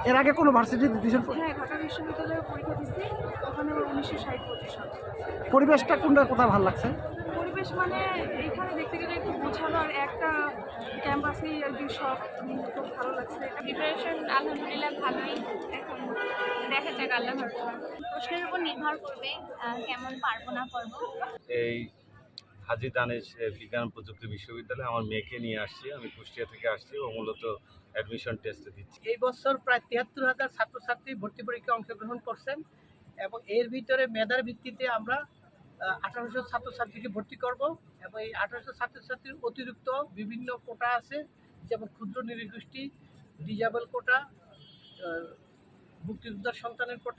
এর আগে কোনো ভার্সিটিতে দিয়েছেন? হ্যাঁ, ঢাকা বিশ্ববিদ্যালয়ে পরীক্ষা দিচ্ছি, ওখানে আমার 1960-25 সাল। পরিবেশটা কোনটা কোথায় ভালো লাগছে? পরিবেশ মানে এইখানে দেখতে গেলে একটু গোছানো, আর একটা ক্যাম্পাসেই আর কি সব খুব ভালো লাগছে। প্রিপারেশন আলহামদুলিল্লাহ ভালোই, এখন দেখা যাক আল্লাহ ভরসা। প্রশ্নের উপর নির্ভর করবে কেমন পারবো না পারবো। এই হাজী দানেশ বিজ্ঞান প্রযুক্তি বিশ্ববিদ্যালয়ে আমার মেয়েকে নিয়ে আসছি। আমি কুষ্টিয়া থেকে আসছি, ও মূলত অ্যাডমিশন টেস্টে দিচ্ছি। এই বছর প্রায় ৭৩,০০০ ছাত্রছাত্রী ভর্তি পরীক্ষায় অংশগ্রহণ করছেন এবং এর ভিতরে মেধার ভিত্তিতে আমরা ১৮০০ ছাত্রছাত্রীকে ভর্তি করব এবং এই ১৮০০ ছাত্রছাত্রীর অতিরিক্ত বিভিন্ন কোটা আছে, যেমন ক্ষুদ্র নৃগোষ্ঠী, ডিজেবল কোটা, মুক্তিযোদ্ধার সন্তানের কোটা।